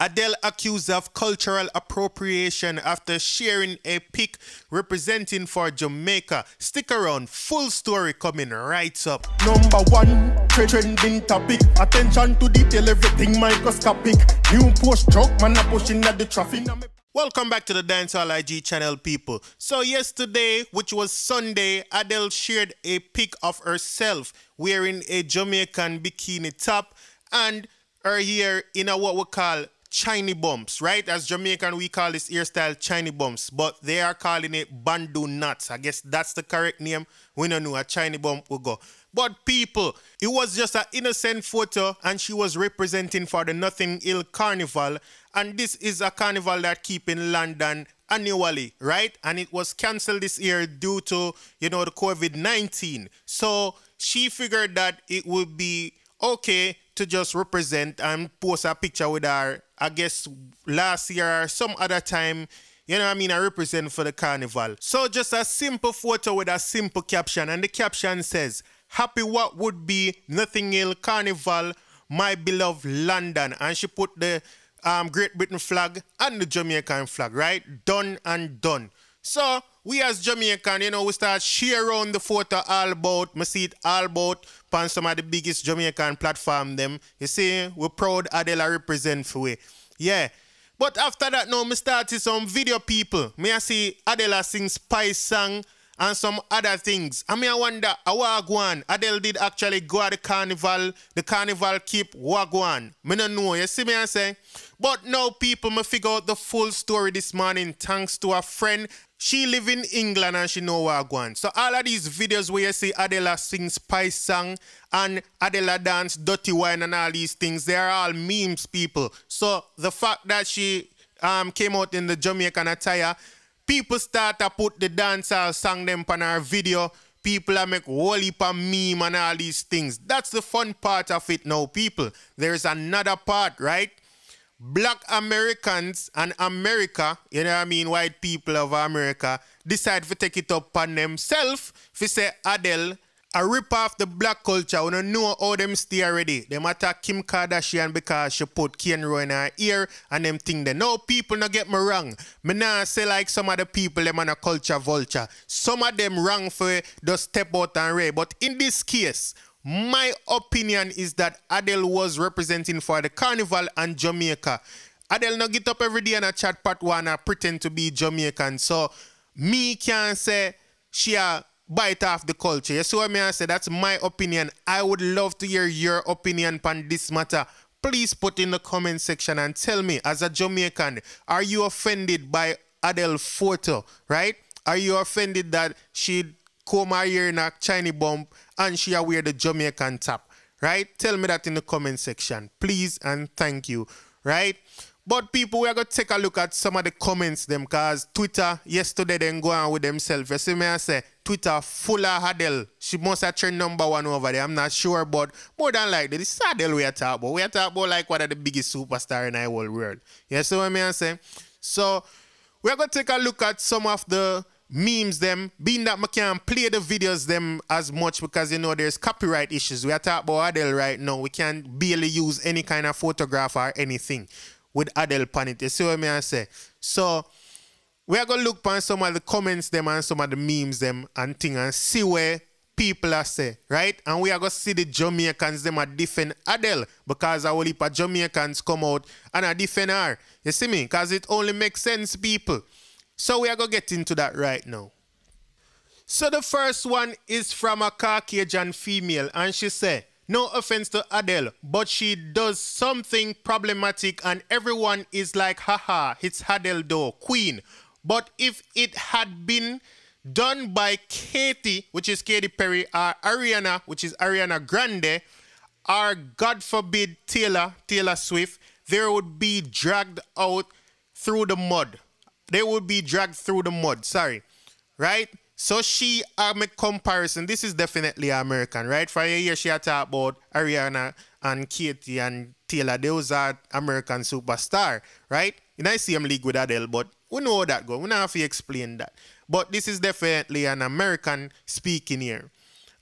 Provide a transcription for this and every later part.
Adele accused of cultural appropriation after sharing a pic representing for Jamaica. Stick around, full story coming right up. Number one, trending topic. Attention to detail, everything microscopic. New post truck, man a pushing at the traffic. Welcome back to the Dancehall IG channel, people. So yesterday, which was Sunday, Adele shared a pic of herself wearing a Jamaican bikini top and her hair in a what we call chiny bumps, right? As Jamaican, we call this hairstyle chiny bumps, but they are calling it bandu knots. I guess that's the correct name. We don't know, a chiny bump will go. But people, it was just an innocent photo and she was representing for the Nothing Hill Carnival. And this is a carnival that keep in London annually, right? And it was cancelled this year due to, the COVID-19. So she figured that it would be okay to just represent and post a picture with her, I guess last year or some other time, I represent for the carnival. So just a simple photo with a simple caption, and the caption says, "Happy what would be Nothing Hill Carnival, my beloved London." And she put the Great Britain flag and the Jamaican flag, right? Done and done. So we as Jamaican, we start share around the photo all about. I see it all about on some of the biggest Jamaican platform them. You see, we're proud Adele represent for we. Yeah. But after that now, I started some video people. I see Adele sing Spice song and some other things. I wonder, Wagwan, Adele did actually go at the carnival keep Wagwan. I don't know, you see me I say? But now people, I figure out the full story this morning thanks to a friend. She live in England and she know Wagwan. So all of these videos where you see Adele sing Spice song and Adele dance Dirty Wine and all these things, they are all memes, people. So the fact that she came out in the Jamaican attire, people start to put the dancehall song them on our video. People are make whole heap of meme and all these things. That's the fun part of it now, people. There's another part, right? Black Americans and America, white people of America, decide to take it up on themselves. If say Adele, a rip off the black culture, we don't know how them stay already. Them attack Kim Kardashian because she put Kenro in her ear and them thing there. No, people, not get me wrong. Me nah say like some of the people, them on a culture vulture. Some of them wrong for just step out and ray. But in this case, my opinion is that Adele was representing for the carnival and Jamaica. Adele no get up every day and a chat part one and pretend to be Jamaican. So me can't say she a bite off the culture. You see what I say? That's my opinion. I would love to hear your opinion on this matter. Please put in the comment section and tell me, as a Jamaican, are you offended by Adele's photo, right? Are you offended that she comb her hair in a shiny bump and she wear the Jamaican top, right? Tell me that in the comment section, please and thank you, right? But people, we are going to take a look at some of the comments them, because Twitter yesterday then go on with themselves. You see me I say, Twitter full of Adele. She must have trend #1 over there. I'm not sure, but more than likely, this is Adele we are talking about. We are talking about like one of the biggest superstars in the whole world. You see what I say? So, we are going to take a look at some of the memes them, being that I can't play the videos them as much because there's copyright issues. We are talking about Adele right now. We can't barely use any kind of photograph or anything with Adele on it. You see what I say? So we are going to look on some of the comments them and some of the memes them and thing and see where people are say, right? And we are going to see the Jamaicans them are defend Adele because a whole heap of Jamaicans come out and are defend her. You see me? Because it only makes sense, people. So we are going to get into that right now. So the first one is from a Caucasian female and she said, "No offense to Adele, but she does something problematic and everyone is like, haha, it's Adele though, queen. But if it had been done by Katy, which is Katy Perry, or Ariana, which is Ariana Grande, or God forbid Taylor Swift, they would be dragged out through the mud. They would be dragged through the mud, sorry. Right? So she make comparison. This is definitely American, right? For a year she had talked about Ariana and Katy and Taylor. Those are American superstar, right? In the same league with Adele, but we know how that go. We don't have to explain that. But this is definitely an American speaking here.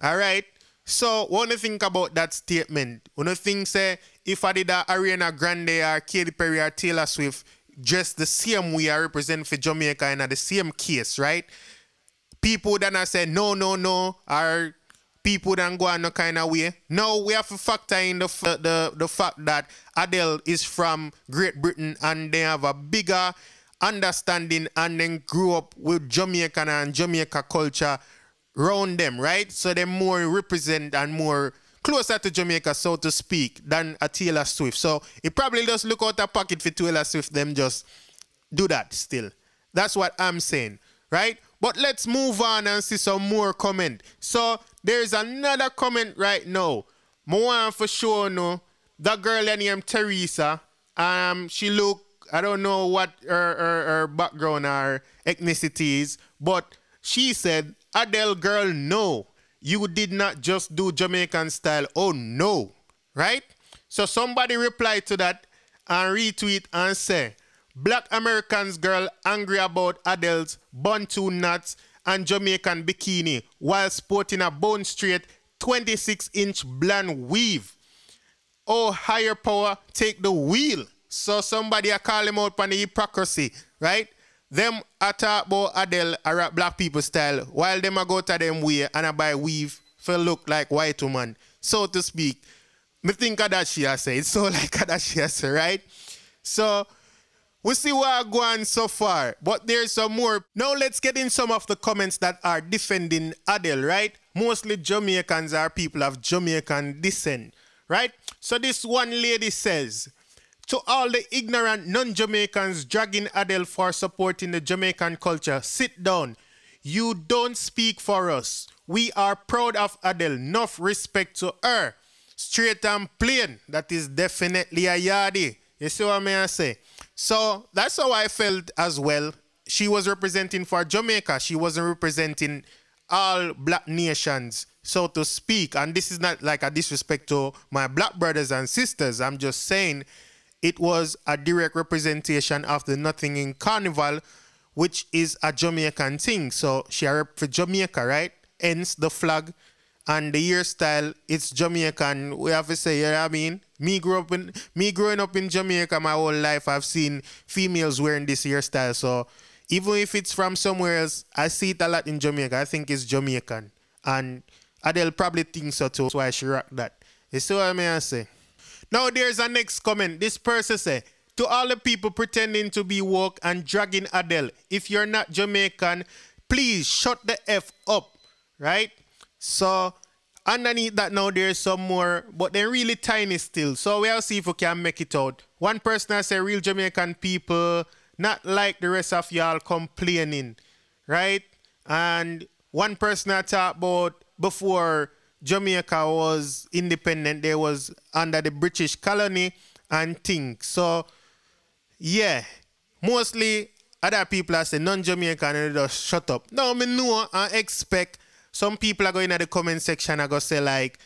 All right? So, what do you think about that statement? One of the things say, if I did a Ariana Grande or Katy Perry or Taylor Swift dress the same way I represent for Jamaica in the same case, right? People then I say no, or people then go on no kind of way. No, we have to factor in the fact that Adele is from Great Britain and they have a bigger understanding and then grew up with Jamaican and Jamaica culture around them, right? So they more represent and more closer to Jamaica, so to speak, than a Taylor Swift. So it probably just look out a pocket for Taylor Swift, them just do that still. That's what I'm saying, right? But let's move on and see some more comment. So there's another comment right now. I want for sure know that girl named Teresa. She look, I don't know what her background or ethnicity is, but she said, Adele girl, no. You did not just do Jamaican style. Oh no. Right? So somebody replied to that and retweet and say, Black Americans girl angry about Adele's Bantu nuts and Jamaican bikini while sporting a bone straight 26-inch blonde weave. Oh, higher power, take the wheel. So somebody a call him out on the hypocrisy, right? Them attack about Adele a rap black people style while them a go to them way and a buy weave for look like white woman, so to speak. Me think of that she has said. It's so like that she has said, right? So we see what are going so far, but there's some more. Now let's get in some of the comments that are defending Adele, right? Mostly Jamaicans are people of Jamaican descent, right? So this one lady says, to all the ignorant non-Jamaicans dragging Adele for supporting the Jamaican culture, sit down. You don't speak for us. We are proud of Adele. Enough respect to her. Straight and plain. That is definitely a yardie. You see what I say? So that's how I felt as well. She was representing for Jamaica. She wasn't representing all black nations, so to speak. And this is not like a disrespect to my black brothers and sisters. I'm just saying it was a direct representation of the Nothing in Carnival, which is a Jamaican thing. So she a rep for Jamaica, right? Hence the flag and the hairstyle, it's Jamaican. We have to say, you know what I mean? Me growing up in Jamaica my whole life, I've seen females wearing this hairstyle. So even if it's from somewhere else, I see it a lot in Jamaica. I think it's Jamaican. And Adele probably thinks so too. That's why she rock that. You see what I say? Now there's a next comment. This person say, to all the people pretending to be woke and dragging Adele, if you're not Jamaican, please shut the F up. Right? So underneath that now there's some more, but they're really tiny still. So we'll see if we can make it out. One person has said real Jamaican people, not like the rest of y'all complaining. Right? And one person I talked about before Jamaica was independent, they was under the British colony and things. So yeah, mostly other people are saying non-Jamaican and they just shut up. Now me know and expect some people are going in the comment section and go say like,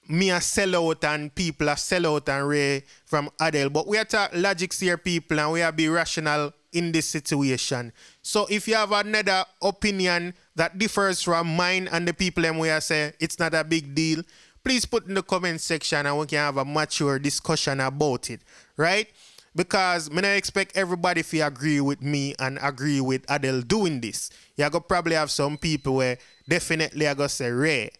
me a sell out and people are sell out and Ray from Adele. But we are talking logics here, people, and we are be rational in this situation. So if you have another opinion that differs from mine and the people them we are say it's not a big deal, please put in the comment section and we can have a mature discussion about it, right? Because I don't expect everybody to agree with me and agree with Adele doing this. You're going to probably have some people where definitely are going to say Ray.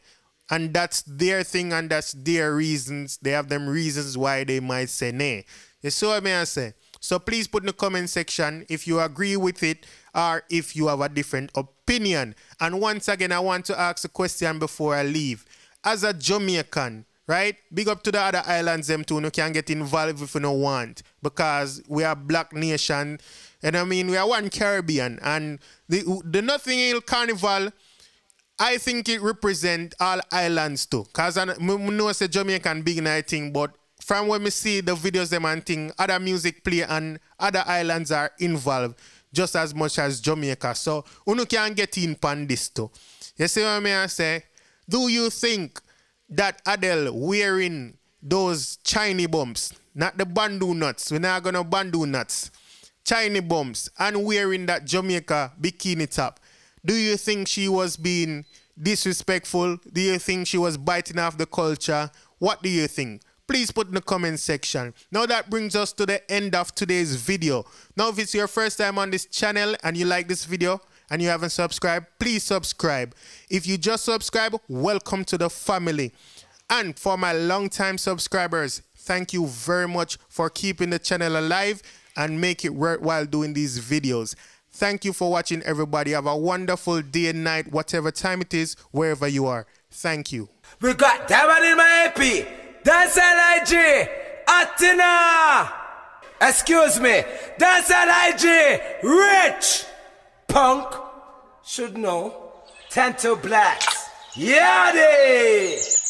And that's their thing and that's their reasons. They have them reasons why they might say nay. You see what I say? So please put in the comment section if you agree with it or if you have a different opinion. And once again, I want to ask a question before I leave. As a Jamaican, right? Big up to the other islands them too. You can get involved if you don't want. Because we are black nation. And I mean, we are one Caribbean. And the Nothing Hill Carnival, I think it represents all islands too. Because I know it's a Jamaican big night thing, but from when we see the videos them and thing, other music play and other islands are involved just as much as Jamaica. So, you can get in on this too. You see what I say? Do you think that Adele wearing those Chinese bumps, not the bandu nuts, we're not going to bandu nuts, Chinese bumps, and wearing that Jamaica bikini top, do you think she was being disrespectful? Do you think she was biting off the culture? What do you think? please put in the comment section. Now that brings us to the end of today's video. Now if it's your first time on this channel and you like this video and you haven't subscribed, please subscribe. If you just subscribe, welcome to the family. And for my long-time subscribers, thank you very much for keeping the channel alive and make it worthwhile doing these videos. Thank you for watching, everybody. Have a wonderful day and night, whatever time it is, wherever you are. Thank you. We got that one in my AP. Dancehall IG. Atina. Excuse me. Dancehall IG. Rich. Punk. Should know. 10 to blacks. Yadi.